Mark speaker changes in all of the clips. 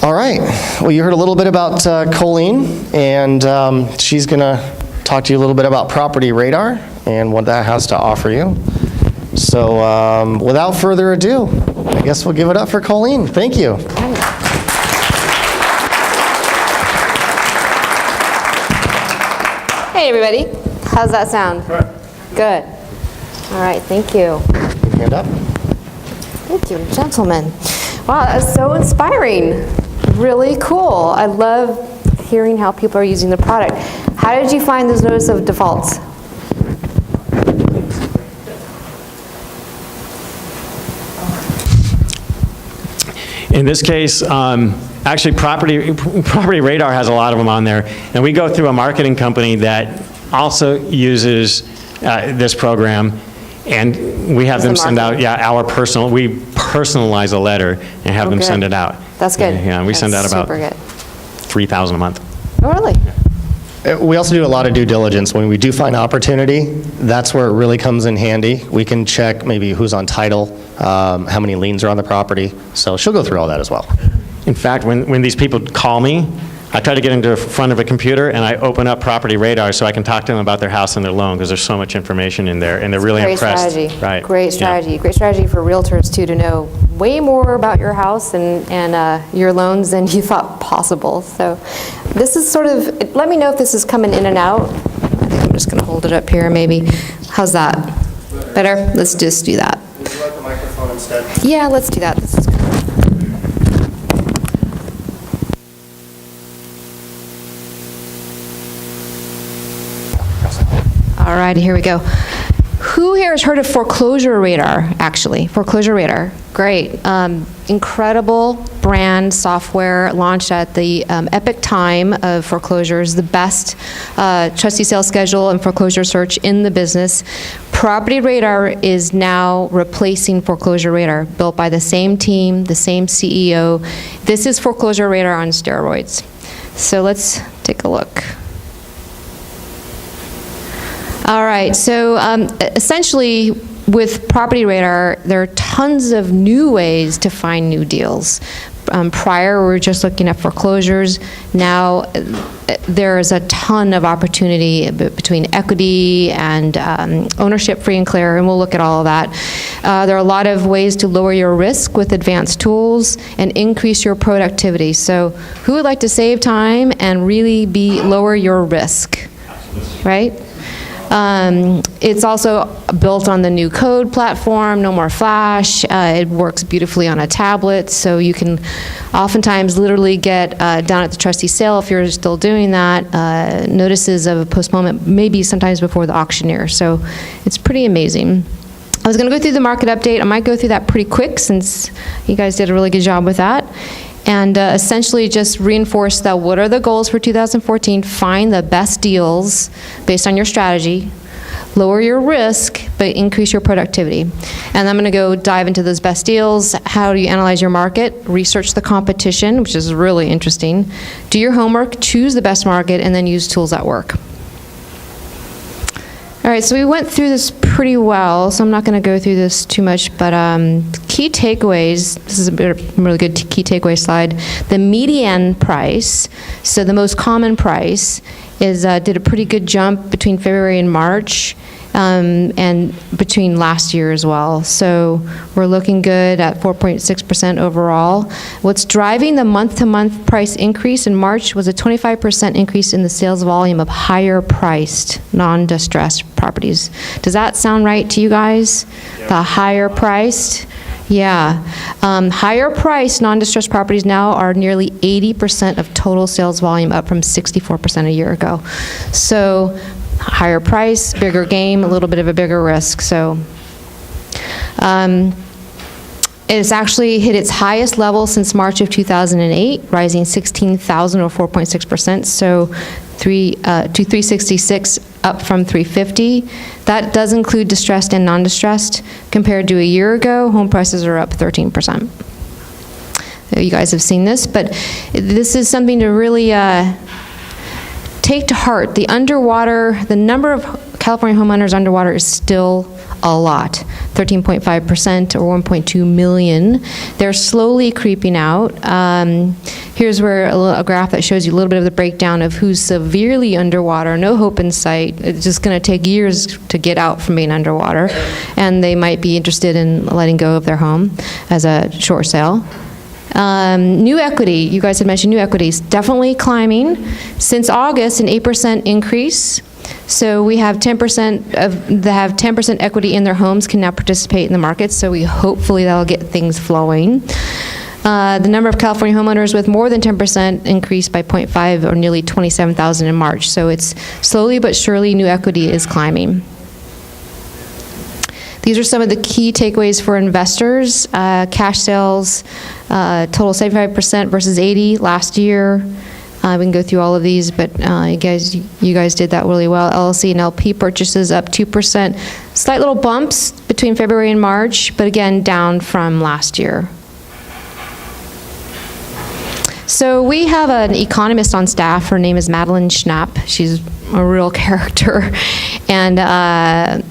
Speaker 1: All right. Well, you heard a little bit about Colleen, and she's going to talk to you a little bit about Property Radar and what that has to offer you. So without further ado, I guess we'll give it up for Colleen. Thank you.
Speaker 2: Hey, everybody. How's that sound? Good. All right, thank you.
Speaker 1: Hand up.
Speaker 2: Thank you, gentlemen. Wow, that's so inspiring. Really cool. I love hearing how people are using the product. How did you find those notice of defaults?
Speaker 3: In this case, actually Property Radar has a lot of them on there, and we go through a marketing company that also uses this program, and we have them send out, we personalize a letter and have them send it out.
Speaker 2: That's good.
Speaker 3: Yeah, we send out about 3,000 a month.
Speaker 2: Oh, really?
Speaker 1: We also do a lot of due diligence. When we do find opportunity, that's where it really comes in handy. We can check maybe who's on title, how many liens are on the property. So she'll go through all that as well.
Speaker 3: In fact, when these people call me, I try to get into the front of a computer and I open up Property Radar so I can talk to them about their house and their loan, because there's so much information in there and they're really impressed.
Speaker 2: Great strategy.
Speaker 3: Right.
Speaker 2: Great strategy. Yeah. Great strategy for realtors too, to know way more about your house and your loans than you thought possible. So this is sort of, let me know if this is coming in and out. I think I'm just going to hold it up here maybe. How's that? Better? Let's just do that.
Speaker 1: Would you like the microphone instead?
Speaker 2: Yeah, let's do that. This is good. All right, here we go. Who here has heard of Foreclosure Radar, actually? Foreclosure Radar, great. Incredible brand software launched at the epic time of foreclosures, the best trustee sale schedule and foreclosure search in the business. Property Radar is now replacing Foreclosure Radar, built by the same team, the same CEO. This is Foreclosure Radar on steroids. So let's take a look. All right, so essentially with Property Radar, there are tons of new ways to find new deals. Prior, we were just looking at foreclosures. Now, there is a ton of opportunity between equity and ownership, free and clear, and we'll look at all of that. There are a lot of ways to lower your risk with advanced tools and increase your productivity. So who would like to save time and really lower your risk, right? It's also built on the new code platform, no more flash. It works beautifully on a tablet, so you can oftentimes literally get down at the trustee sale, if you're still doing that, notices of postponement maybe sometimes before the auctioneer. So it's pretty amazing. I was going to go through the market update. I might go through that pretty quick since you guys did a really good job with that. And essentially just reinforce that what are the goals for 2014? Find the best deals based on your strategy, lower your risk, but increase your productivity. And I'm going to go dive into those best deals. How do you analyze your market? Research the competition, which is really interesting. Do your homework, choose the best market, and then use tools that work. All right, so we went through this pretty well, so I'm not going to go through this too much, but key takeaways, this is a really good key takeaway slide. The median price, so the most common price, did a pretty good jump between February and March, and between last year as well. So we're looking good at 4.6% overall. What's driving the month-to-month price increase in March was a 25% increase in the sales volume of higher-priced, non-distressed properties. Does that sound right to you guys? Yeah. The higher-priced? Yeah. Higher-priced, non-distressed properties now are nearly 80% of total sales volume, up from 64% a year ago. So higher price, bigger game, a little bit of a bigger risk. So it's actually hit its highest level since March of 2008, rising 16,000 or 4.6%. So to 366, up from 350. That does include distressed and non-distressed. Compared to a year ago, home prices are up 13%. You guys have seen this, but this is something to really take to heart. The number of California homeowners underwater is still a lot, 13.5% or 1.2 million. They're slowly creeping out. Here's where a graph that shows you a little bit of the breakdown of who's severely underwater, no hope in sight. It's just going to take years to get out from being underwater, and they might be interested in letting go of their home as a short sale. New equity, you guys had mentioned new equities, definitely climbing. Since August, an 8% increase. So we have 10% that have 10% equity in their homes can now participate in the market, so hopefully that'll get things flowing. The number of California homeowners with more than 10% increased by 0.5 or nearly 27,000 in March. So it's slowly but surely new equity is climbing. These are some of the key takeaways for investors. Cash sales, total 75% versus 80 last year. We can go through all of these, but you guys did that really well. LLC and LP purchases up 2%. Slight little bumps between February and March, but again, down from last year. So we have an economist on staff. Her name is Madeline Schnapp. She's a real character, and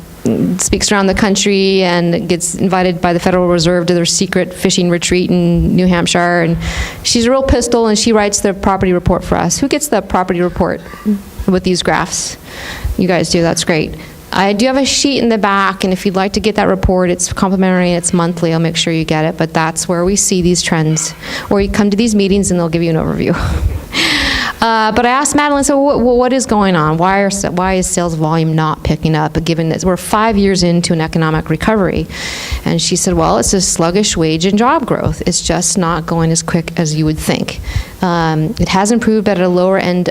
Speaker 2: speaks around the country and gets invited by the Federal Reserve to their secret fishing retreat in New Hampshire. And she's a real pistol, and she writes the property report for us. Who gets the property report with these graphs? You guys do, that's great. I do have a sheet in the back, and if you'd like to get that report, it's complimentary and it's monthly. I'll make sure you get it, but that's where we see these trends. Or you come to these meetings and they'll give you an overview. But I asked Madeline, so what is going on? Why is sales volume not picking up, given that we're 5 years into an economic recovery? And she said, well, it's a sluggish wage and job growth. It's just not going as quick as you would think. It has improved at the lower end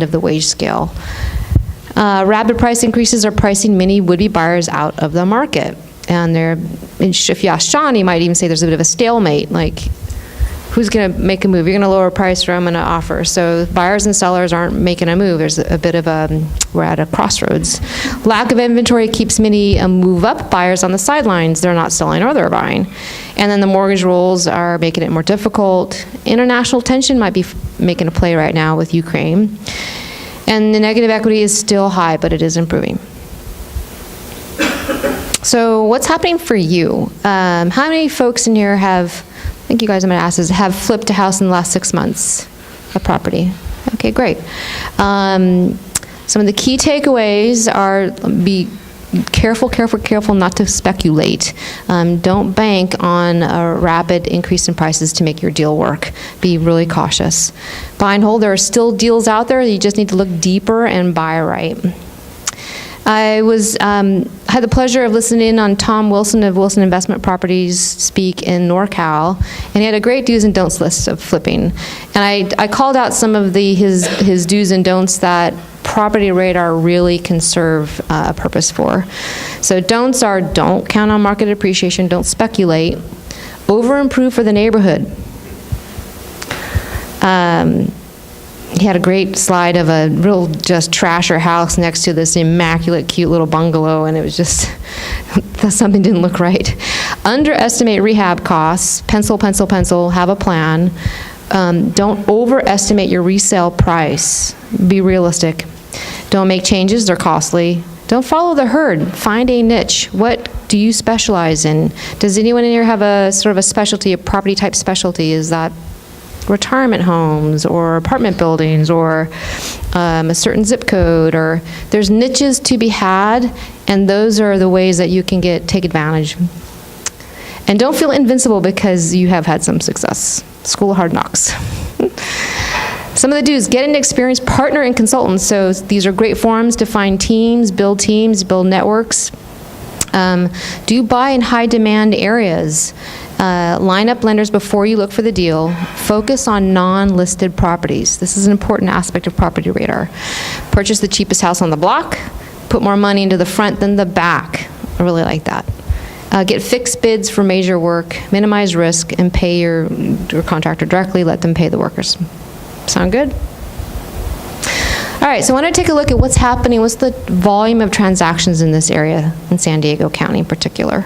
Speaker 2: of the wage scale. Rapid price increases are pricing many would-be buyers out of the market. And if you ask Sean, he might even say there's a bit of a stalemate, like, who's going to make a move? You're going to lower a price, or I'm going to offer. So buyers and sellers aren't making a move. There's a bit of we're at a crossroads. Lack of inventory keeps many move-up buyers on the sidelines. They're not selling or they're buying. And then the mortgage rules are making it more difficult. International tension might be making a play right now with Ukraine. And the negative equity is still high, but it is improving. So what's happening for you? How many folks in here I think you guys, I'm going to ask this, have flipped a house in the last 6 months, a property? Okay, great. Some of the key takeaways are be careful not to speculate. Don't bank on a rapid increase in prices to make your deal work. Be really cautious. Buy and hold, there are still deals out there. You just need to look deeper and buy right. I had the pleasure of listening in on Tom Wilson of Wilson Investment Properties speak in NorCal, and he had a great do's and don'ts list of flipping. And I called out some of his do's and don'ts that Property Radar really can serve a purpose for. So don'ts are: don't count on market appreciation, don't speculate, over-improve for the neighborhood. He had a great slide of a real just trasher house next to this immaculate, cute little bungalow, and it was just, something didn't look right. Underestimate rehab costs. Pencil, have a plan. Don't overestimate your resale price. Be realistic. Don't make changes, they're costly. Don't follow the herd. Find a niche. What do you specialize in? Does anyone in here have a sort of a specialty, a property type specialty? Is that retirement homes or apartment buildings or a certain zip code? Or there's niches to be had, and those are the ways that you can take advantage. And don't feel invincible because you have had some success. School of Hard Knocks. Some of the do's: get an experienced partner and consultant. So these are great forums to find teams, build networks. Do buy in high demand areas. Line up lenders before you look for the deal. Focus on non-listed properties. This is an important aspect of Property Radar. Purchase the cheapest house on the block. Put more money into the front than the back. I really like that. Get fixed bids for major work. Minimize risk and pay your contractor directly. Let them pay the workers. Sound good? All right, so I want to take a look at what's happening, what's the volume of transactions in this area, in San Diego County in particular.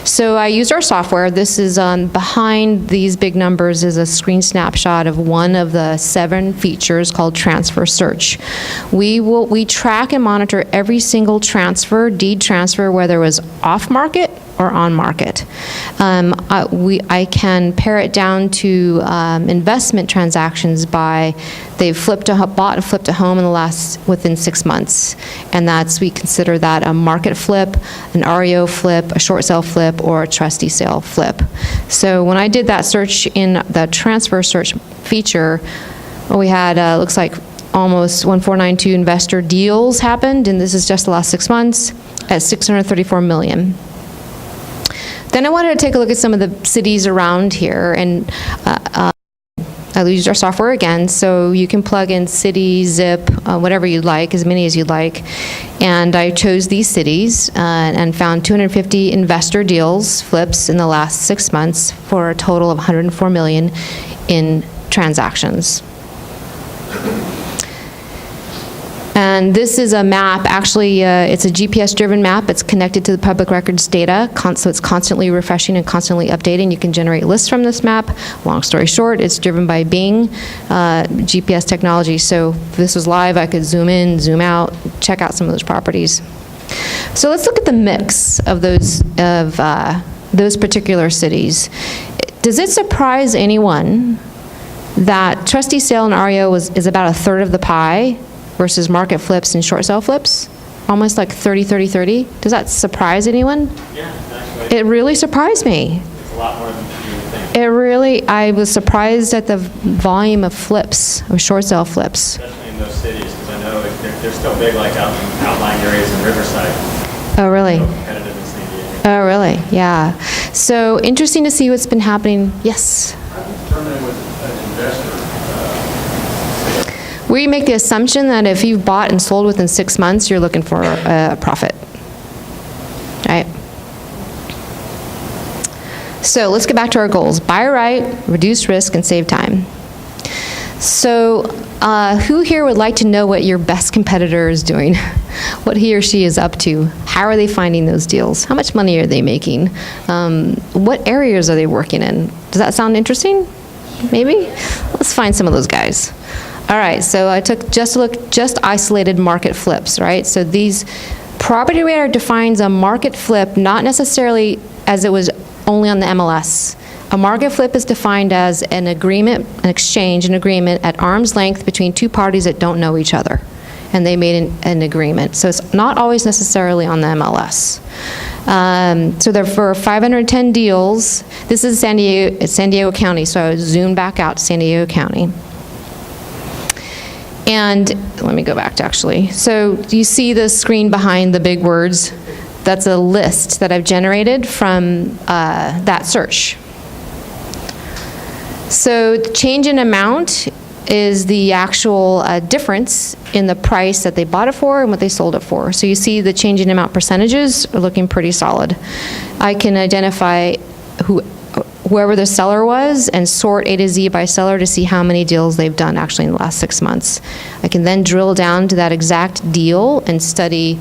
Speaker 2: So I used our software. This is behind these big numbers is a screen snapshot of one of the 7 features called transfer search. We track and monitor every single transfer, deed transfer, whether it was off market or on market. I can pare it down to investment transactions by they've bought and flipped a home within 6 months, and we consider that a market flip, an REO flip, a short sale flip, or a trustee sale flip. So when I did that search in the transfer search feature, we had looks like almost 1,492 investor deals happened, and this is just the last 6 months at $634 million. Then I wanted to take a look at some of the cities around here, and I used our software again, so you can plug in city, zip, whatever you'd like, as many as you'd like. And I chose these cities and found 250 investor deals, flips, in the last 6 months for a total of $104 million in transactions. And this is a map, actually, it's a GPS-driven map. It's connected to the public records data, so it's constantly refreshing and constantly updating. You can generate lists from this map. Long story short, it's driven by Bing GPS technology. So if this was live, I could zoom in, zoom out, check out some of those properties. So let's look at the mix of those particular cities. Does it surprise anyone that trustee sale and REO is about 1/3 of the pie versus market flips and short sale flips? Almost like 30-30-30. Does that surprise anyone?
Speaker 3: Yeah, actually.
Speaker 2: It really surprised me.
Speaker 3: It's a lot more than you would think.
Speaker 2: I was surprised at the volume of flips, of short sale flips.
Speaker 3: Especially in those cities, because I know they're still big, like out in outlying areas in Riverside.
Speaker 2: Oh, really?
Speaker 3: So competitive in San Diego.
Speaker 2: Oh, really? Yeah. So interesting to see what's been happening. Yes?
Speaker 4: How do you determine with an investor?
Speaker 2: We make the assumption that if you've bought and sold within 6 months, you're looking for a profit, right? So let's get back to our goals. Buy right, reduce risk, and save time. So who here would like to know what your best competitor is doing? What he or she is up to? How are they finding those deals? How much money are they making? What areas are they working in? Does that sound interesting? Maybe? Let's find some of those guys. All right, so I took just isolated market flips, right? So these Property Radar defines a market flip not necessarily as it was only on the MLS. A market flip is defined as an agreement, an exchange, an agreement at arm's length between 2 parties that don't know each other, and they made an agreement. So it's not always necessarily on the MLS. So there were 510 deals. This is San Diego County, so I zoomed back out to San Diego County. And let me go back to actually. So you see the screen behind the big words? That's a list that I've generated from that search. So the change in amount is the actual difference in the price that they bought it for and what they sold it for. So you see the change in amount percentages are looking pretty solid. I can identify whoever the seller was and sort A to Z by seller to see how many deals they've done actually in the last 6 months. I can then drill down to that exact deal and study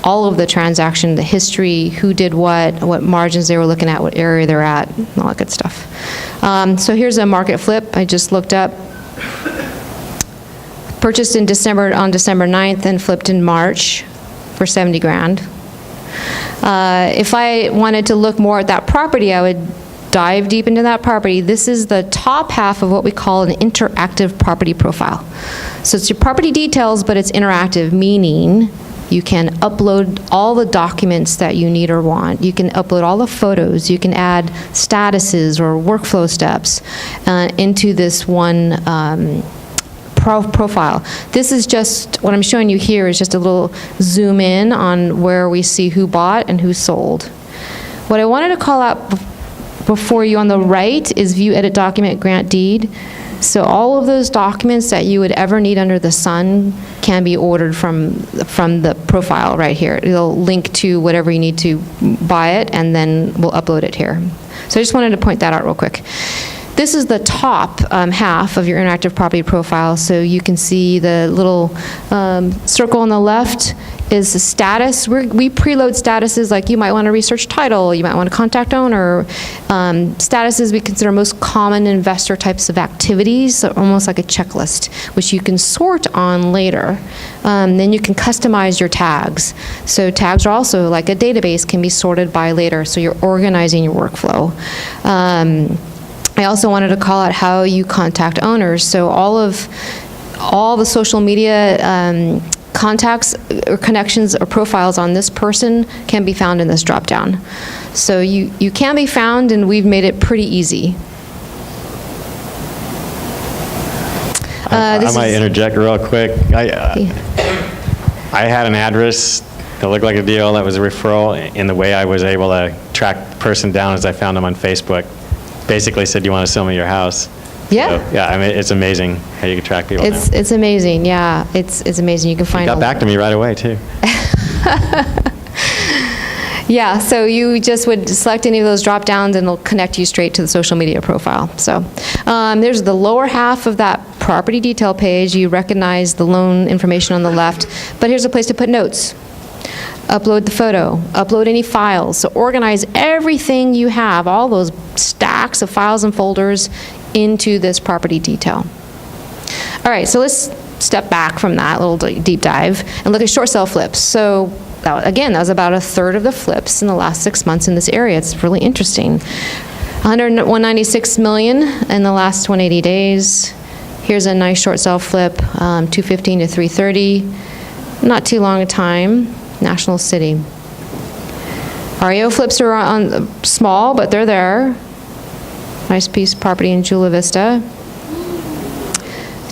Speaker 2: all of the transaction, the history, who did what margins they were looking at, what area they're at, and all that good stuff. So here's a market flip I just looked up. Purchased on December 9th and flipped in March for 70 grand. If I wanted to look more at that property, I would dive deep into that property. This is the top half of what we call an interactive property profile. So it's your property details, but it's interactive, meaning you can upload all the documents that you need or want. You can upload all the photos. You can add statuses or workflow steps into this one profile. This is just, what I'm showing you here is just a little zoom in on where we see who bought and who sold. What I wanted to call out before you on the right is view, edit, document, grant, deed. So all of those documents that you would ever need under the sun can be ordered from the profile right here. It'll link to whatever you need to buy it, and then we'll upload it here. So I just wanted to point that out real quick. This is the top half of your interactive property profile. So you can see the little circle on the left is the status. We preload statuses like you might want to research title, you might want to contact owner. Statuses we consider most common investor types of activities, so almost like a checklist, which you can sort on later. Then you can customize your tags. So tags are also like a database, can be sorted by later, so you're organizing your workflow. I also wanted to call out how you contact owners. So all the social media contacts or connections or profiles on this person can be found in this drop-down. So you can be found, and we've made it pretty easy.
Speaker 3: I might interject real quick. I had an address that looked like a deal that was a referral, and the way I was able to track the person down is I found them on Facebook. Basically said, "Do you want to sell me your house?"
Speaker 2: Yeah.
Speaker 3: So, yeah, I mean, it's amazing how you can track people now.
Speaker 2: It's amazing, yeah. It's amazing. You can find
Speaker 3: Got back to me right away, too.
Speaker 2: Yeah, so you just would select any of those drop downs and it'll connect you straight to the social media profile. So there's the lower half of that property detail page. You recognize the loan information on the left, but here's a place to put notes. Upload the photo, upload any files. So organize everything you have, all those stacks of files and folders into this property detail. All right, so let's step back from that little deep dive and look at short sale flips. So again, that was about a third of the flips in the last 6 months in this area. It's really interesting. 196 million in the last 180 days. Here's a nice short sale flip, 215 to 330. Not too long a time. National City. REO flips are on small, but they're there. Nice piece of property in Chula Vista.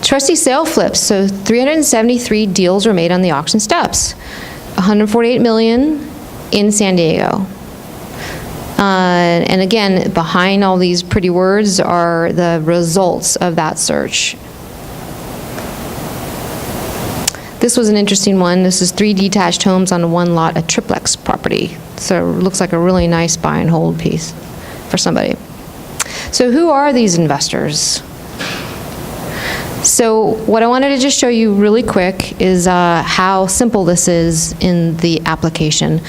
Speaker 2: Trustee sale flips, so 373 deals were made on the auction steps. 148 million in San Diego. And again, behind all these pretty words are the results of that search. This was an interesting one. This is 3 detached homes on one lot, a triplex property. So it looks like a really nice buy and hold piece for somebody. So who are these investors? So what I wanted to just show you really quick is how simple this is in the application.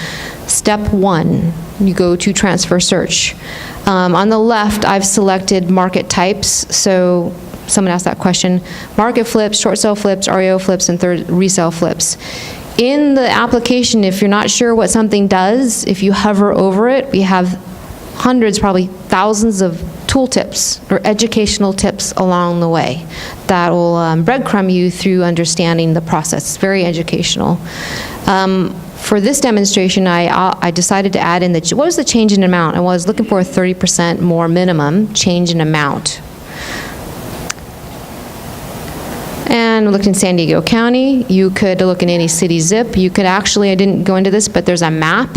Speaker 2: Step 1, you go to transfer search. On the left, I've selected market types. So someone asked that question. Market flips, short sale flips, REO flips, and resale flips. In the application, if you're not sure what something does, if you hover over it, we have hundreds, probably thousands of tooltips or educational tips along the way that will breadcrumb you through understanding the process. It's very educational. For this demonstration, I decided to add in what was the change in amount? I was looking for a 30% more minimum change in amount. And we looked in San Diego County. You could look in any city zip. You could actually, I didn't go into this, but there's a map.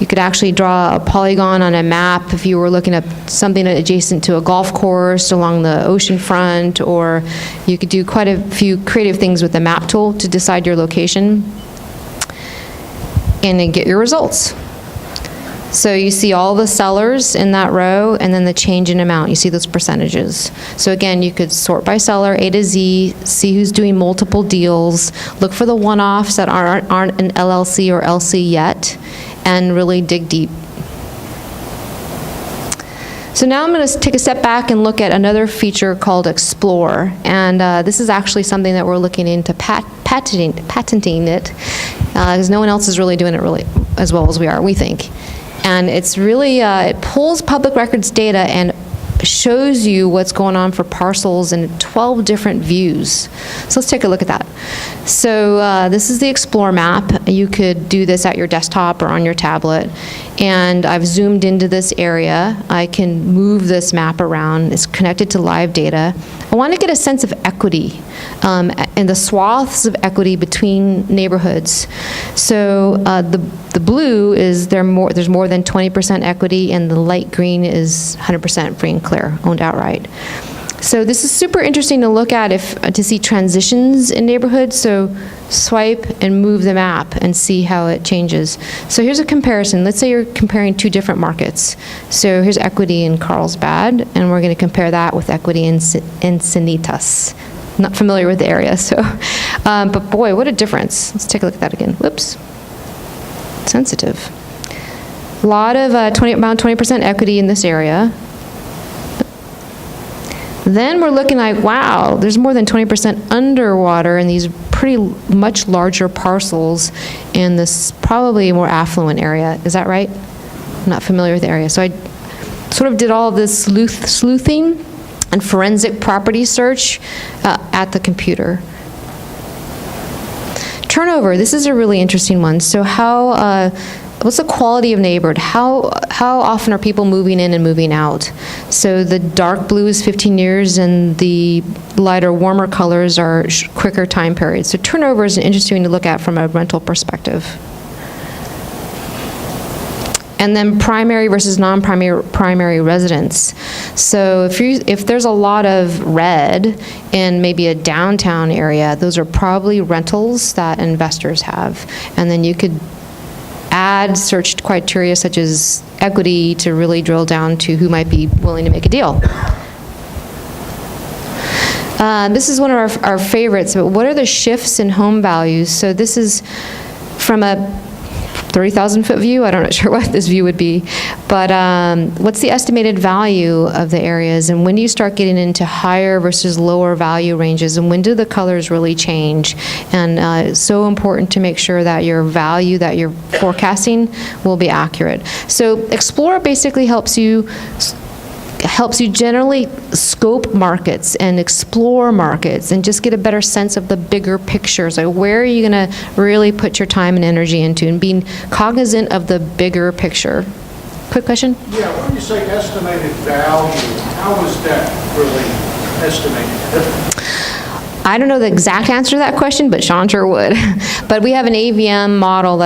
Speaker 2: You could actually draw a polygon on a map if you were looking at something adjacent to a golf course along the ocean front, or you could do quite a few creative things with the map tool to decide your location and then get your results. So you see all the sellers in that row and then the change in amount. You see those percentages. So again, you could sort by seller A to Z, see who's doing multiple deals, look for the one-offs that aren't an LLC or LC yet, and really dig deep. So now I'm going to take a step back and look at another feature called Explore. And this is actually something that we're looking into patenting it, because no one else is really doing it really as well as we are, we think. And it's really, it pulls public records data and shows you what's going on for parcels in 12 different views. So let's take a look at that. So this is the Explore map. You could do this at your desktop or on your tablet. And I've zoomed into this area. I can move this map around. It's connected to live data. I want to get a sense of equity and the swaths of equity between neighborhoods. So the blue is there's more than 20% equity, and the light green is 100% free and clear, owned outright. So this is super interesting to look at to see transitions in neighborhoods. So swipe and move the map and see how it changes. So here's a comparison. Let's say you're comparing two different markets. So here's equity in Carlsbad, and we're going to compare that with equity in Encinitas. Not familiar with the area, so, but boy, what a difference. Let's take a look at that again. Whoops. Sensitive. A lot of around 20% equity in this area. Then we're looking like, wow, there's more than 20% underwater in these pretty much larger parcels in this probably more affluent area. Is that right? I'm not familiar with the area. So I sort of did all of this sleuthing and forensic property search at the computer. Turnover, this is a really interesting one. So what's the quality of neighborhood? How often are people moving in and moving out? So the dark blue is 15 years and the lighter, warmer colors are quicker time periods. So turnover is interesting to look at from a rental perspective. And then primary versus non-primary residents. So if there's a lot of red in maybe a downtown area, those are probably rentals that investors have. And then you could add search criteria such as equity to really drill down to who might be willing to make a deal. This is one of our favorites, but what are the shifts in home values? So this is from a 30,000-foot view. I'm not sure what this view would be, but what's the estimated value of the areas, and when do you start getting into higher versus lower value ranges, and when do the colors really change? And it's so important to make sure that your value that you're forecasting will be accurate. So Explorer basically helps you generally scope markets and explore markets and just get a better sense of the bigger picture. So where are you going to really put your time and energy into, and being cognizant of the bigger picture. Quick question?
Speaker 4: Yeah, when you say estimated value, how is that really estimated?
Speaker 2: I don't know the exact answer to that question, but Sean sure would. But we have an AVM model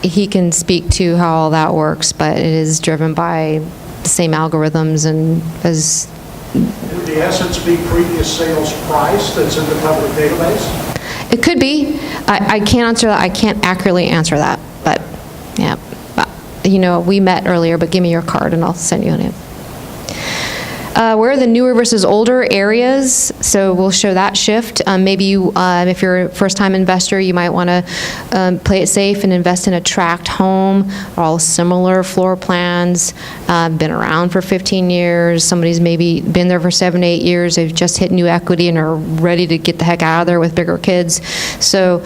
Speaker 2: he can speak to how all that works, but it is driven by the same algorithms and as...
Speaker 4: Would the assets be previous sales price that's in the public database?
Speaker 2: It could be. I can't answer that. I can't accurately answer that, but yeah. We met earlier, but give me your card and I'll send you a name. Where are the newer versus older areas? So we'll show that shift. Maybe you, if you're a first-time investor, you might want to play it safe and invest in a tract home, all similar floor plans, been around for 15 years. Somebody's maybe been there for 7, 8 years. They've just hit new equity and are ready to get the heck out of there with bigger kids. So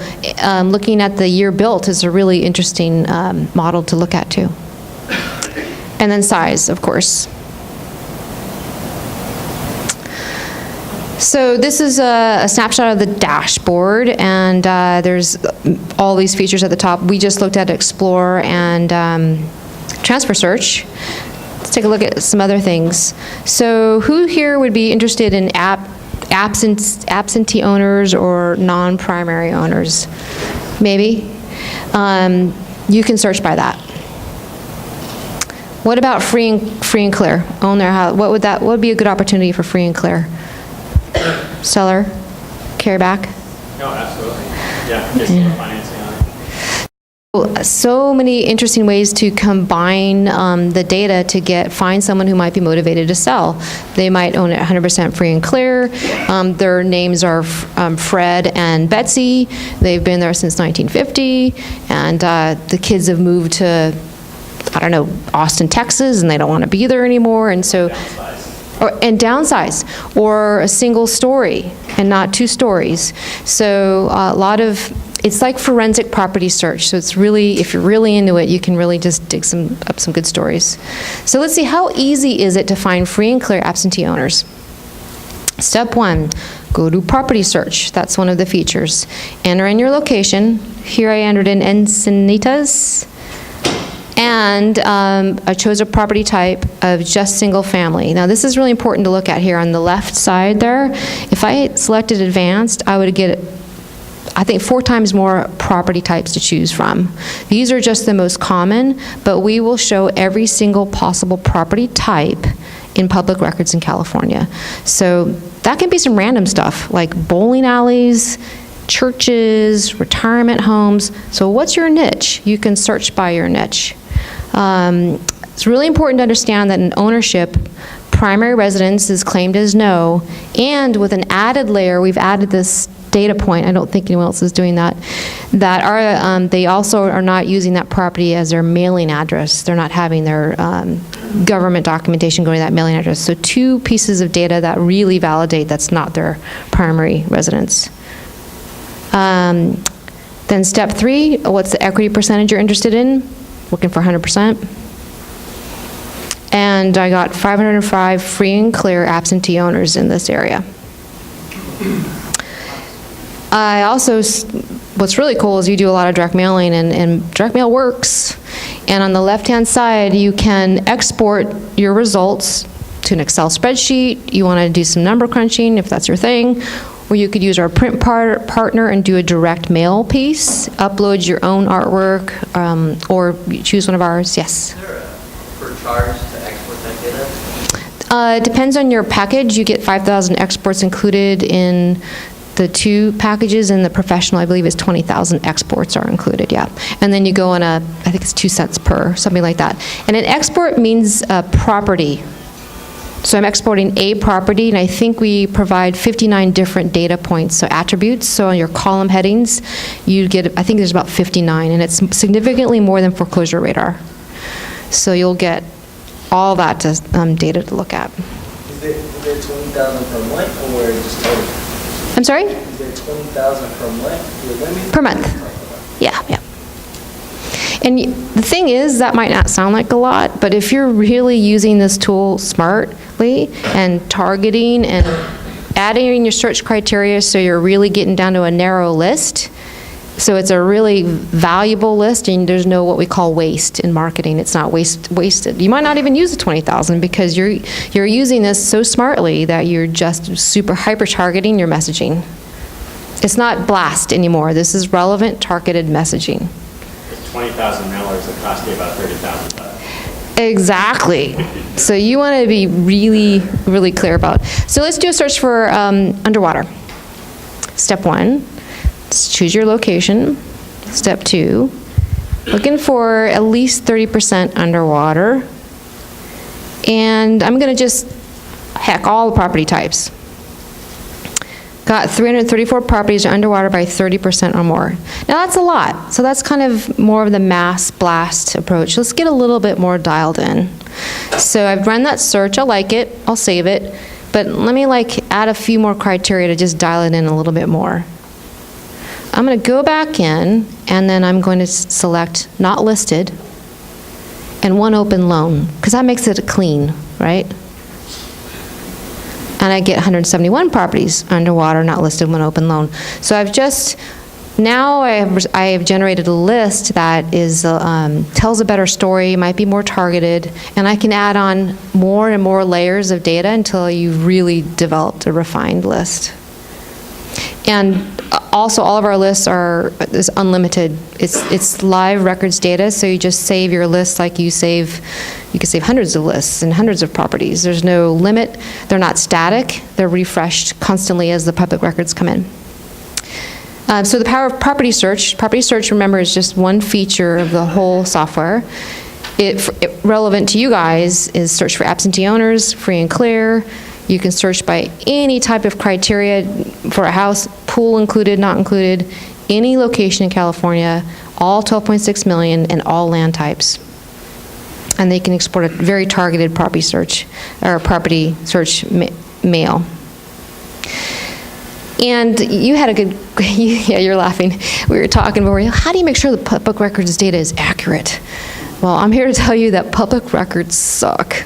Speaker 2: looking at the year built is a really interesting model to look at too. And then size, of course. So this is a snapshot of the dashboard, and there's all these features at the top. We just looked at Explore and Transfer Search. Let's take a look at some other things. So who here would be interested in absentee owners or non-primary owners? Maybe. You can search by that. What about free and clear? Own their house. What would be a good opportunity for free and clear? Seller, carry back.
Speaker 3: No, absolutely. Yeah, get some financing on it.
Speaker 2: So many interesting ways to combine the data to find someone who might be motivated to sell. They might own it 100% free and clear. Their names are Fred and Betsy. They've been there since 1950, and the kids have moved to, I don't know, Austin, Texas, and they don't want to be there anymore, and so. Downsize, or a single story and not 2 stories. So it's like forensic property search. So it's really, if you're really into it, you can really just dig up some good stories. So let's see, how easy is it to find free and clear absentee owners? Step 1, go to property search. That's one of the features. Enter in your location. Here I entered in Encinitas. And I chose a property type of just single family. Now this is really important to look at here on the left side there. If I selected advanced, I would get, I think, 4 times more property types to choose from. These are just the most common, but we will show every single possible property type in public records in California. So that can be some random stuff, like bowling alleys, churches, retirement homes. So what's your niche? You can search by your niche. It's really important to understand that in ownership, primary residence is claimed as no, and with an added layer, we've added this data point, I don't think anyone else is doing that, they also are not using that property as their mailing address. They're not having their government documentation going to that mailing address. So 2 pieces of data that really validate that's not their primary residence. Then step 3, what's the equity percentage you're interested in? Looking for 100%. And I got 505 free and clear absentee owners in this area. I also, what's really cool is you do a lot of direct mailing, and direct mail works. And on the left-hand side, you can export your results to an Excel spreadsheet. You want to do some number crunching, if that's your thing. Or you could use our print partner and do a direct mail piece, upload your own artwork, or choose one of ours. Yes?
Speaker 5: Is there a per charge to export that data?
Speaker 2: It depends on your package. You get 5,000 exports included in the 2 packages, and the professional, I believe, is 20,000 exports are included, yeah. And then you go on I think it's 2 cents per, something like that. And an export means a property. So I'm exporting a property, and I think we provide 59 different data points, so attributes. So on your column headings, you get, I think there's about 59, and it's significantly more than foreclosure radar. So you'll get all that data to look at.
Speaker 5: Is there 20,000 per month or just total?
Speaker 2: I'm sorry?
Speaker 5: Is there 20,000 per month? Your limit?
Speaker 2: Per month. Yeah. And the thing is, that might not sound like a lot, but if you're really using this tool smartly and targeting and adding in your search criteria so you're really getting down to a narrow list, so it's a really valuable list, and there's no what we call waste in marketing. It's not wasted. You might not even use the 20,000 because you're using this so smartly that you're just super hyper-targeting your messaging. It's not blast anymore. This is relevant, targeted messaging.
Speaker 3: 20,000 mailers that cost you about $30,000.
Speaker 2: Exactly. So you want to be really, really clear about. So let's do a search for underwater. Step 1, choose your location. Step 2, looking for at least 30% underwater. And I'm going to just, all the property types. Got 334 properties are underwater by 30% or more. Now that's a lot. So that's kind of more of the mass blast approach. Let's get a little bit more dialed in. So I've run that search. I like it. I'll save it. But let me add a few more criteria to just dial it in a little bit more. I'm going to go back in, and then I'm going to select not listed and 1 open loan, because that makes it clean, right? And I get 171 properties underwater, not listed, 1 open loan. So I have generated a list that is tells a better story, might be more targeted, and I can add on more and more layers of data until you've really developed a refined list. And also, all of our lists is unlimited. It's live records data, so you just save your list like you can save hundreds of lists and hundreds of properties. There's no limit. They're not static. They're refreshed constantly as the public records come in. So the power of property search. Property search, remember, is just one feature of the whole software. Relevant to you guys is search for absentee owners, free and clear. You can search by any type of criteria for a house, pool included, not included, any location in California, all 12.6 million, and all land types. And they can export a very targeted property search, or property search mail. And you had a good, yeah, you're laughing. We were talking about, how do you make sure the public records data is accurate? Well, I'm here to tell you that public records suck.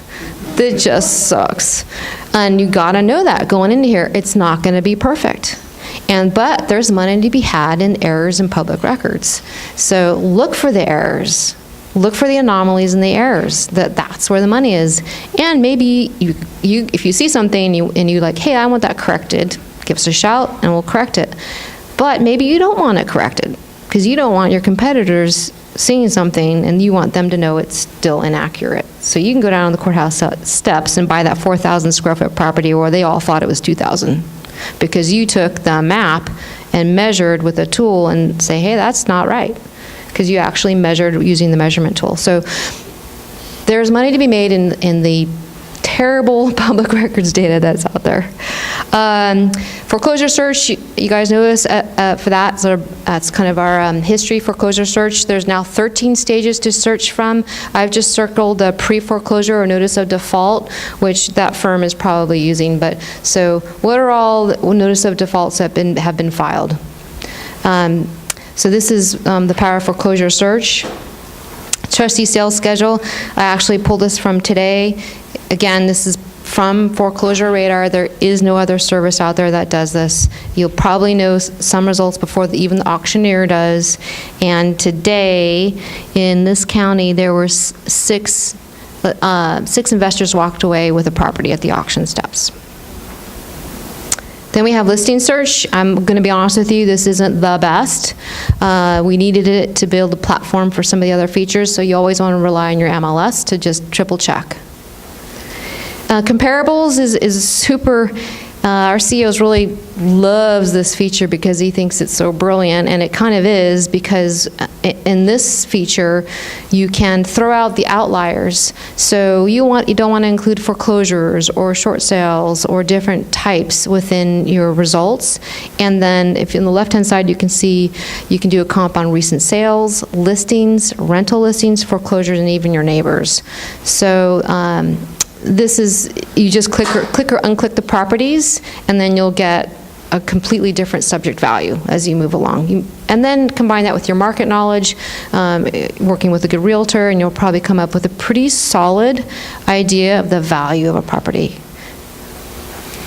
Speaker 2: It just sucks. And you gotta know that going into here. It's not gonna be perfect. But there's money to be had in errors in public records. So look for the errors. Look for the anomalies and the errors. That's where the money is. And maybe if you see something and you like, hey, I want that corrected, give us a shout and we'll correct it. But maybe you don't want it corrected because you don't want your competitors seeing something and you want them to know it's still inaccurate. So you can go down on the courthouse steps and buy that 4,000 square foot property where they all thought it was 2,000 because you took the map and measured with a tool and say, hey, that's not right, because you actually measured using the measurement tool. So there's money to be made in the terrible public records data that's out there. Foreclosure search, you guys know us for that. So that's kind of our history. Foreclosure search, there's now 13 stages to search from. I've just circled the pre-foreclosure or notice of default, which that firm is probably using. But so what are all the notice of defaults that have been filed? So this is the power of foreclosure search. Trustee sales schedule, I actually pulled this from today. Again, this is from Foreclosure Radar. There is no other service out there that does this. You'll probably know some results before even the auctioneer does. And today, in this county, there were six investors walked away with a property at the auction steps. Then we have listing search. I'm going to be honest with you, this isn't the best. We needed it to build a platform for some of the other features, so you always want to rely on your MLS to just triple check. Comparables is super, our CEO really loves this feature because he thinks it's so brilliant, and it kind of is, because in this feature, you can throw out the outliers. So you don't want to include foreclosures or short sales or different types within your results. And then if in the left-hand side, you can see, you can do a comp on recent sales, listings, rental listings, foreclosures, and even your neighbors. So, this is, you just click or unclick the properties, and then you'll get a completely different subject value as you move along. And then combine that with your market knowledge, working with a good realtor, and you'll probably come up with a pretty solid idea of the value of a property.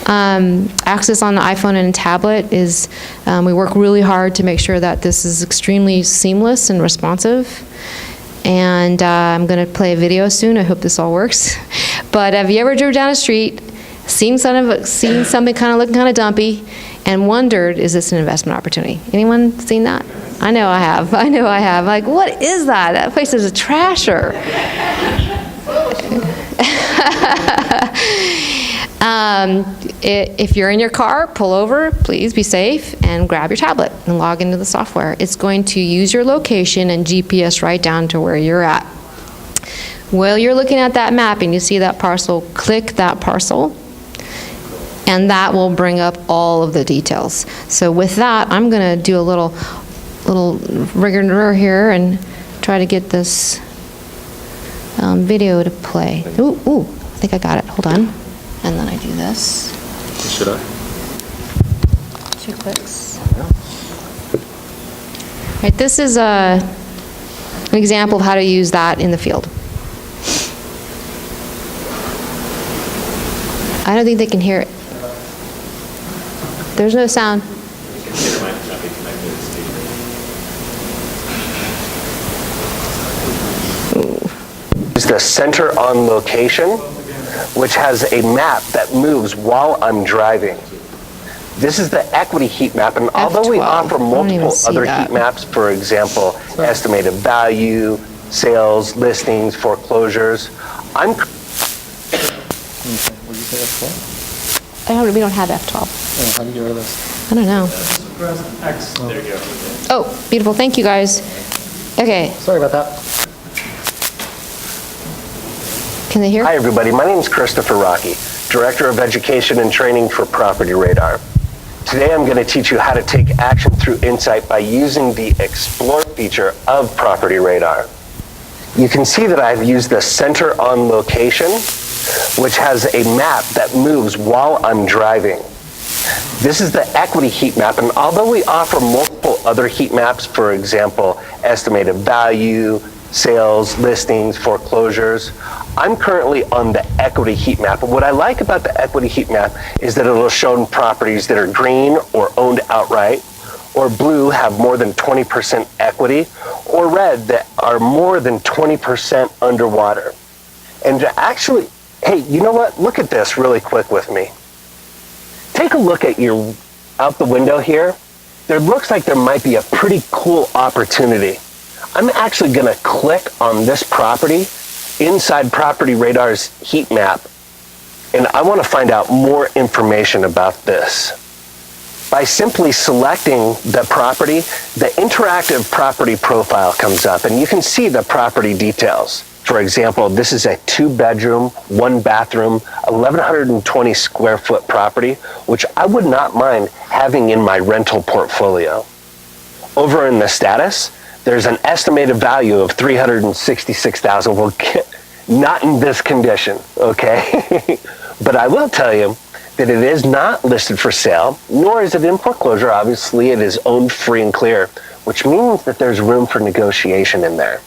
Speaker 2: Access on the iPhone and tablet is, we work really hard to make sure that this is extremely seamless and responsive. And I'm going to play a video soon. I hope this all works. But have you ever driven down a street, seen something kind of looking kind of dumpy, and wondered, is this an investment opportunity? Anyone seen that? I know I have. I know I have. Like, what is that? That place is a trasher. If you're in your car, pull over, please be safe, and grab your tablet and log into the software. It's going to use your location and GPS right down to where you're at. While you're looking at that map and you see that parcel, click that parcel, and that will bring up all of the details. So with that, I'm going to do a little rigor here and try to get this video to play. Ooh, I think I got it. Hold on. And then I do this.
Speaker 6: Should I?
Speaker 2: 2 clicks. Right, this is an example of how to use that in the field. I don't think they can hear it. There's no sound.
Speaker 7: Is the center on location, which has a map that moves while I'm driving. This is the equity heat map, and although we offer multiple other heat maps, for example, estimated value, sales, listings, foreclosures,
Speaker 2: We don't have F12.
Speaker 6: Oh, how do you get rid of this?
Speaker 2: I don't know.
Speaker 6: Press X. There you go.
Speaker 2: Oh, beautiful. Thank you, guys. Okay.
Speaker 6: Sorry about that.
Speaker 2: Can they hear?
Speaker 7: Hi, everybody. My name is Christopher Rocky, Director of Education and Training for Property Radar. Today, I'm going to teach you how to take action through insight by using the Explore feature of Property Radar. You can see that I've used the center on location, which has a map that moves while I'm driving. This is the equity heat map, and although we offer multiple other heat maps, for example, estimated value, sales, listings, foreclosures, I'm currently on the equity heat map. And what I like about the equity heat map is that it'll show properties that are green or owned outright, or blue have more than 20% equity, or red that are more than 20% underwater. And to actually, hey, you know what? Look at this really quick with me. Take a look at out the window here. There looks like there might be a pretty cool opportunity. I'm actually going to click on this property inside Property Radar's heat map, and I want to find out more information about this. By simply selecting the property, the interactive property profile comes up, and you can see the property details. For example, this is a 2-bedroom, 1-bathroom, 1,120 square foot property, which I would not mind having in my rental portfolio. Over in the status, there's an estimated value of $366,000. Well, not in this condition, okay? But I will tell you that it is not listed for sale, nor is it in foreclosure. Obviously, it is owned free and clear, which means that there's room for negotiation in there.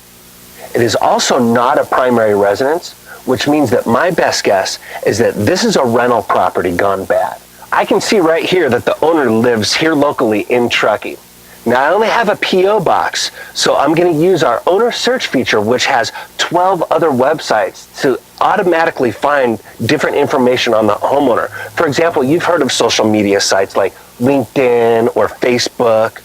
Speaker 7: It is also not a primary residence, which means that my best guess is that this is a rental property gone bad. I can see right here that the owner lives here locally in Truckee. Now, I only have a P.O. box, so I'm going to use our owner search feature, which has 12 other websites to automatically find different information on the homeowner. For example, you've heard of social media sites like LinkedIn or Facebook.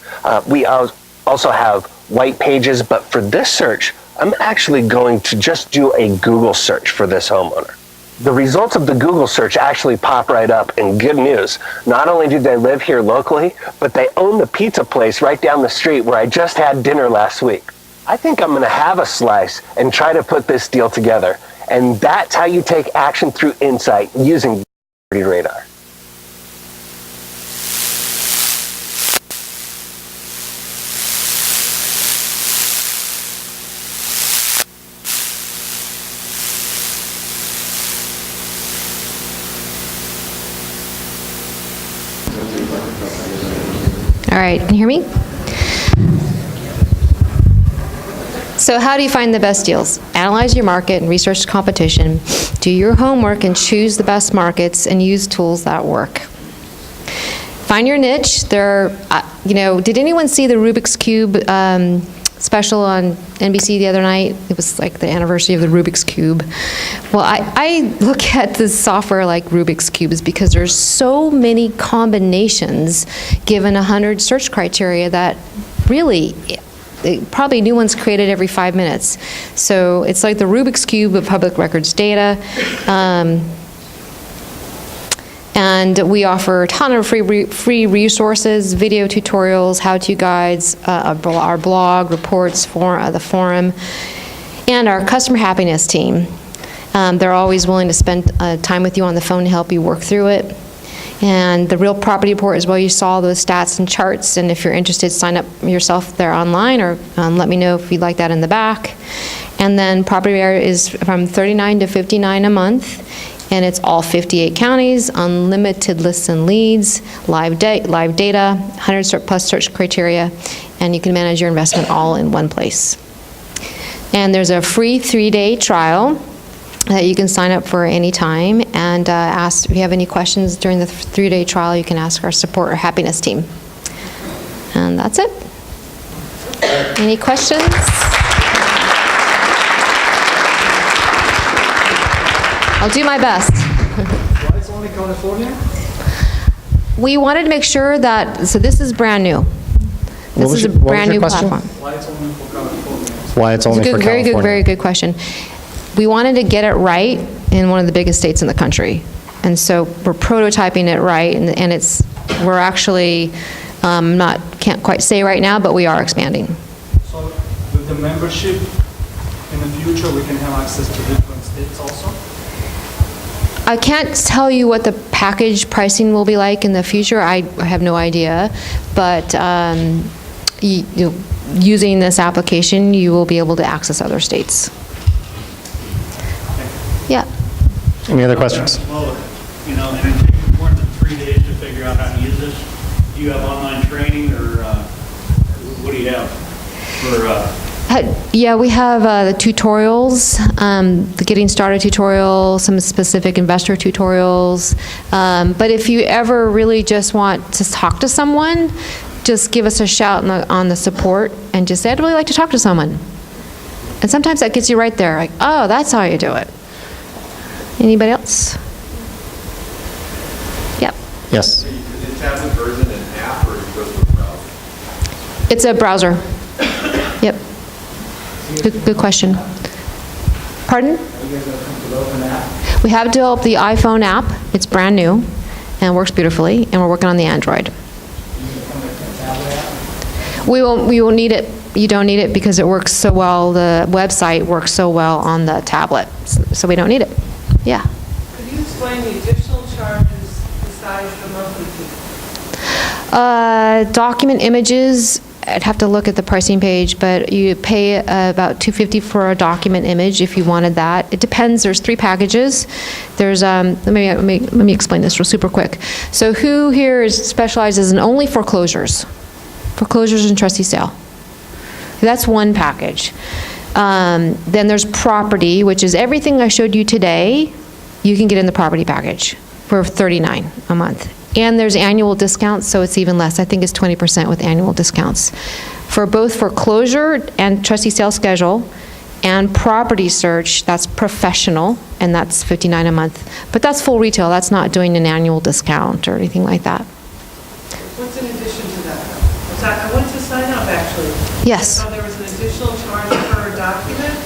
Speaker 7: We also have white pages, but for this search, I'm actually going to just do a Google search for this homeowner. The results of the Google search actually pop right up, and good news, not only do they live here locally, but they own the pizza place right down the street where I just had dinner last week. I think I'm gonna have a slice and try to put this deal together, and that's how you take action through insight using Property Radar.
Speaker 2: All right, can you hear me? So how do you find the best deals? Analyze your market and research competition. Do your homework and choose the best markets and use tools that work. Find your niche. Did anyone see the Rubik's Cube special on NBC the other night? It was like the anniversary of the Rubik's Cube. Well, I look at this software like Rubik's Cubes because there's so many combinations given 100 search criteria that really, probably new ones created every 5 minutes. So it's like the Rubik's Cube of public records data. And we offer a ton of free resources, video tutorials, how-to guides, our blog, reports, the forum, and our customer happiness team. They're always willing to spend time with you on the phone to help you work through it. And the real property report is where you saw those stats and charts, and if you're interested, sign up yourself there online, or let me know if you'd like that in the back. And then Property Radar is from $39 to $59 a month. And it's all 58 counties, unlimited lists and leads, live data, 100 plus search criteria, and you can manage your investment all in one place. And there's a free 3-day trial that you can sign up for any time, and ask if you have any questions during the 3-day trial. You can ask our support or happiness team. And that's it. Any questions? I'll do my best.
Speaker 6: Why it's only California?
Speaker 2: We wanted to make sure that, so this is brand new. This is a brand new platform.
Speaker 6: Why it's only for California?
Speaker 1: Why it's only for California?
Speaker 2: Very good question. We wanted to get it right in one of the biggest states in the country. And so we're prototyping it right, and we're actually, can't quite say right now, but we are expanding.
Speaker 6: So with the membership, in the future, we can have access to different states also?
Speaker 2: I can't tell you what the package pricing will be like in the future. I have no idea. But using this application, you will be able to access other states. Yeah.
Speaker 1: Any other questions?
Speaker 8: Well, and it takes more than 3 days to figure out how to use this. Do you have online training, or what do you have for?
Speaker 2: Yeah, we have the tutorials, the getting started tutorial, some specific investor tutorials. But if you ever really just want to talk to someone, just give us a shout on the support and just say, I'd really like to talk to someone. And sometimes that gets you right there, like, oh, that's how you do it. Anybody else? Yep.
Speaker 1: Yes.
Speaker 9: Is it tablet version an app, or is it just a browser?
Speaker 2: It's a browser. Yep. Good question. Pardon?
Speaker 5: Are you guys going to come develop an app?
Speaker 2: We have developed the iPhone app. It's brand new and works beautifully, and we're working on the Android. We won't need it. You don't need it because it works so well. The website works so well on the tablet, so we don't need it. Yeah.
Speaker 9: Could you explain the additional charges besides the monthly fee?
Speaker 2: Document images, I'd have to look at the pricing page, but you pay about $250 for a document image if you wanted that. It depends. There's 3 packages. There's let me explain this real super quick. So who here specializes in only foreclosures and trustee sale? That's one package. Then there's property, which is everything I showed you today. You can get in the property package for $39 a month. And there's annual discounts, so it's even less. I think it's 20% with annual discounts. For both foreclosure and trustee sale schedule and property search, that's professional, and that's $59 a month. But that's full retail. That's not doing an annual discount or anything like that.
Speaker 9: What's in addition to that? I went to sign up, actually.
Speaker 2: Yes.
Speaker 9: So there was an additional charge per document?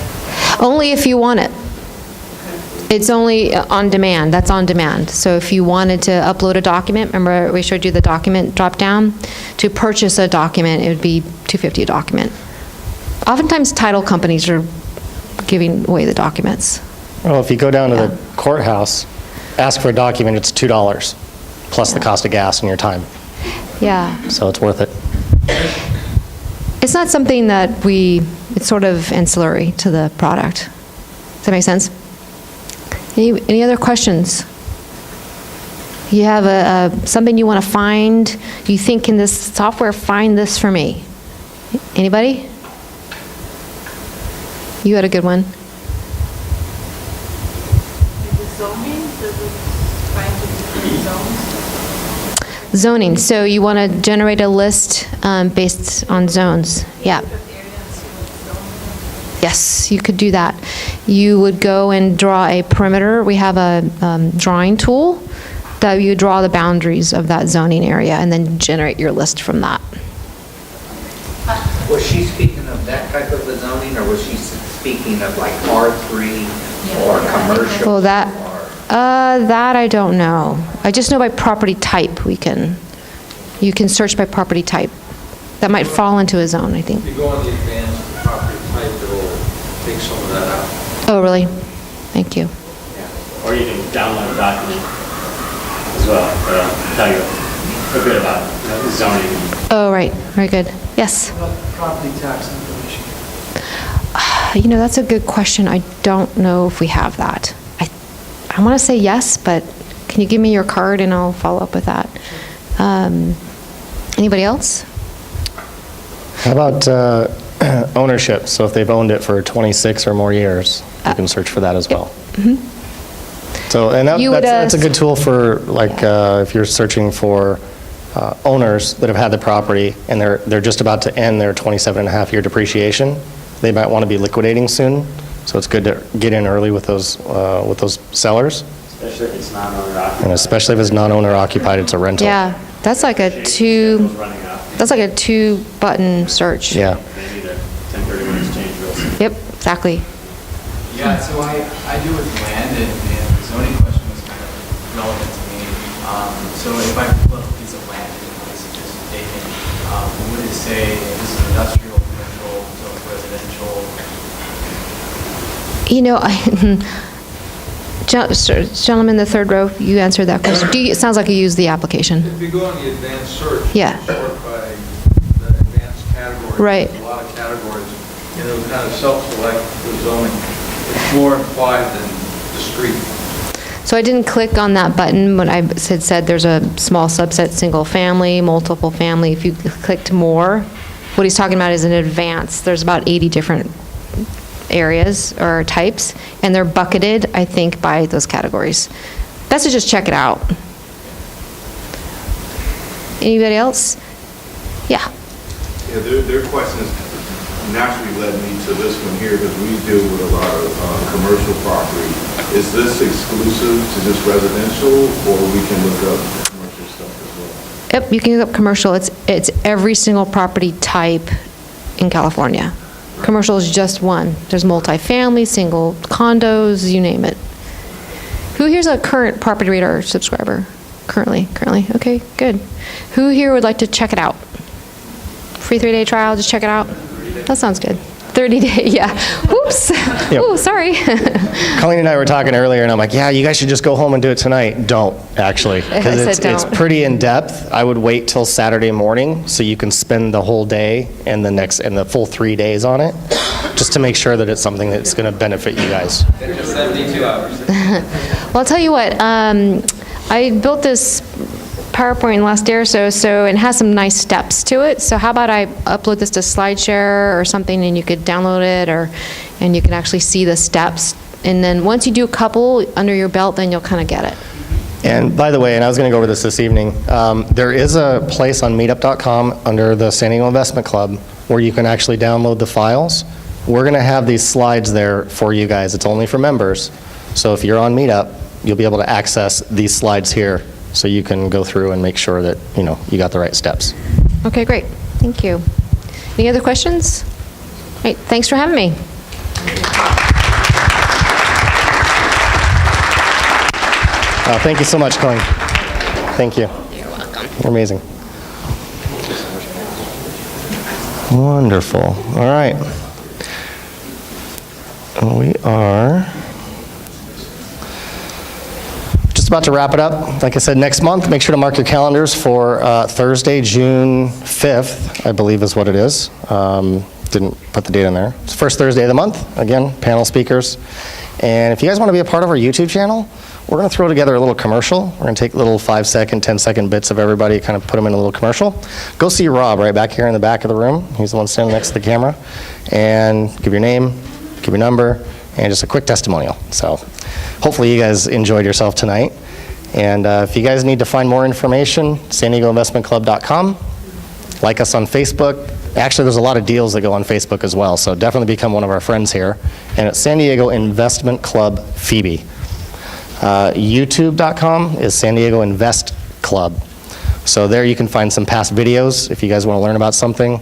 Speaker 2: Only if you want it. It's only on demand. That's on demand. So if you wanted to upload a document, remember we showed you the document drop down? To purchase a document, it would be $250 a document. Oftentimes title companies are giving away the documents.
Speaker 1: Well, if you go down to the courthouse, ask for a document, it's $2, plus the cost of gas and your time.
Speaker 2: Yeah.
Speaker 1: So it's worth it.
Speaker 2: It's not something that it's sort of ancillary to the product. Does that make sense? Any other questions? You have something you want to find? You think, can this software find this for me? Anybody? You had a good one.
Speaker 9: The zoning, does it find the different zones?
Speaker 2: Zoning. So you want to generate a list based on zones. Yeah. Yes, you could do that. You would go and draw a perimeter. We have a drawing tool that you draw the boundaries of that zoning area and then generate your list from that.
Speaker 10: Was she speaking of that type of a zoning, or was she speaking of like R3 or commercial?
Speaker 2: Oh, that I don't know. I just know by property type you can search by property type. That might fall into a zone, I think.
Speaker 11: If you go on the advanced property type, it'll take some of that out.
Speaker 2: Oh, really? Thank you.
Speaker 3: Or you can download a document as well, tell you a bit about zoning.
Speaker 2: Oh, right. Very good. Yes?
Speaker 6: What about property tax information?
Speaker 2: That's a good question. I don't know if we have that. I want to say yes, but can you give me your card and I'll follow up with that. Anybody else?
Speaker 1: How about ownership? So if they've owned it for 26 or more years, you can search for that as well.
Speaker 2: Mm-hmm.
Speaker 1: So, and that's a good tool for, like, if you're searching for owners that have had the property and they're just about to end their 27.5-year depreciation. They might want to be liquidating soon, so it's good to get in early with those sellers.
Speaker 3: Especially if it's non-owner occupied.
Speaker 1: And especially if it's non-owner occupied, it's a rental.
Speaker 2: Yeah, that's like a two-button search.
Speaker 1: Yeah.
Speaker 3: They need a 1031 exchange real soon.
Speaker 2: Yep, exactly.
Speaker 12: Yeah, so I do with land, and the zoning question was kind of relevant to me. So if I pull up a piece of land and it's just vacant, what would it say? This is industrial, commercial, so it's residential?
Speaker 2: Gentleman in the third row, you answered that question. It sounds like you used the application.
Speaker 11: If you go on the advanced search,
Speaker 2: Yeah.
Speaker 11: you sort by the advanced categories.
Speaker 2: Right.
Speaker 11: There's a lot of categories, and it'll kind of self-select the zoning. It's more implied than discrete.
Speaker 2: So I didn't click on that button when I said there's a small subset, single family, multiple family. If you clicked more, what he's talking about is an advanced. There's about 80 different areas or types, and they're bucketed, I think, by those categories. Best to just check it out. Anybody else? Yeah.
Speaker 13: Yeah, their question is naturally led me to this one here, because we deal with a lot of commercial property. Is this exclusive to just residential, or we can look up commercial stuff as well?
Speaker 2: Yep, you can look up commercial. It's every single property type in California. Commercial is just one. There's multifamily, single condos, you name it. Who here's a current Property Radar subscriber? Currently, okay, good. Who here would like to check it out? Free 3-day trial, just check it out? That sounds good. 30-day, yeah. Oops. Ooh, sorry.
Speaker 1: Colleen and I were talking earlier, and I'm like, yeah, you guys should just go home and do it tonight. Don't, actually, because it's pretty in-depth. I would wait till Saturday morning so you can spend the whole day and the full 3 days on it, just to make sure that it's something that's going to benefit you guys.
Speaker 12: 72 hours.
Speaker 2: Well, I'll tell you what, I built this PowerPoint in the last day or so, it has some nice steps to it. So how about I upload this to SlideShare or something, and you could download it, and you can actually see the steps. And then once you do a couple under your belt, then you'll kind of get it.
Speaker 1: And by the way, and I was going to go over this evening, there is a place on meetup.com under the San Diego Investment Club where you can actually download the files. We're going to have these slides there for you guys. It's only for members. So if you're on Meetup, you'll be able to access these slides here, so you can go through and make sure that, you got the right steps.
Speaker 2: Okay, great. Thank you. Any other questions? All right, thanks for having me.
Speaker 1: Thank you so much, Colleen. Thank you.
Speaker 2: You're welcome.
Speaker 1: You're amazing. Wonderful. All right. We are just about to wrap it up. Like I said, next month, make sure to mark your calendars for Thursday, June 5th, I believe is what it is. Didn't put the date in there. It's the first Thursday of the month. Again, panel speakers. And if you guys want to be a part of our YouTube channel, we're going to throw together a little commercial. We're going to take little 5-second, 10-second bits of everybody, kind of put them in a little commercial. Go see Rob right back here in the back of the room. He's the one standing next to the camera. And give your name, give your number, and just a quick testimonial. So hopefully you guys enjoyed yourself tonight. And if you guys need to find more information, san diegoinvestmentclub.com. Like us on Facebook. Actually, there's a lot of deals that go on Facebook as well, so definitely become one of our friends here. And it's San Diego Investment Club Phoebe. YouTube.com is San Diego Invest Club. So there you can find some past videos if you guys want to learn about something.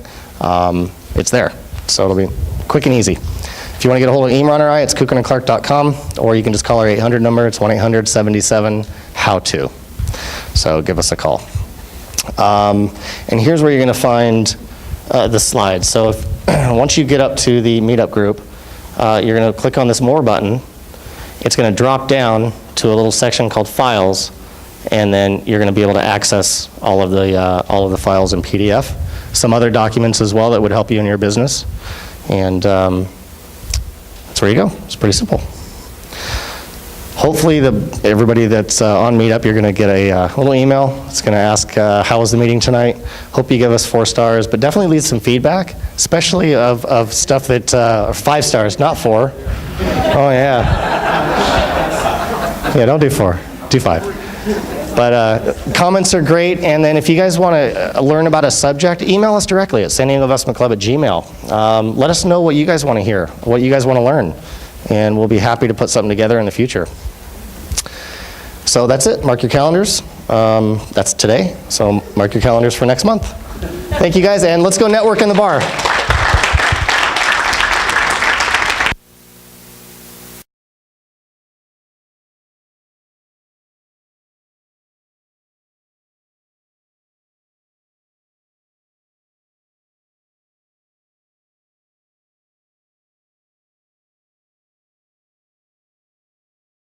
Speaker 1: It's there, so it'll be quick and easy. If you want to get a hold of Emer on our eye, it's kucanandclark.com, or you can just call our 800 number. It's 1-800-77-HOW-TO. So give us a call. And here's where you're going to find the slides. So once you get up to the meetup group, you're going to click on this More button. It's going to drop down to a little section called Files, and then you're going to be able to access all of the files in PDF. Some other documents as well that would help you in your business. And that's where you go. It's pretty simple. Hopefully, everybody that's on Meetup, you're going to get a little email. It's going to ask, how was the meeting tonight? Hope you give us 4 stars, but definitely leave some feedback, especially of stuff that, 5 stars, not 4. Oh, yeah. Yeah, don't do 4. Do 5. But comments are great, and then if you guys want to learn about a subject, email us directly at SanDiegoInvestmentClub@gmail.com. Let us know what you guys want to hear, what you guys want to learn, and we'll be happy to put something together in the future. So that's it. Mark your calendars. That's today, so mark your calendars for next month. Thank you guys, and let's go network in the bar.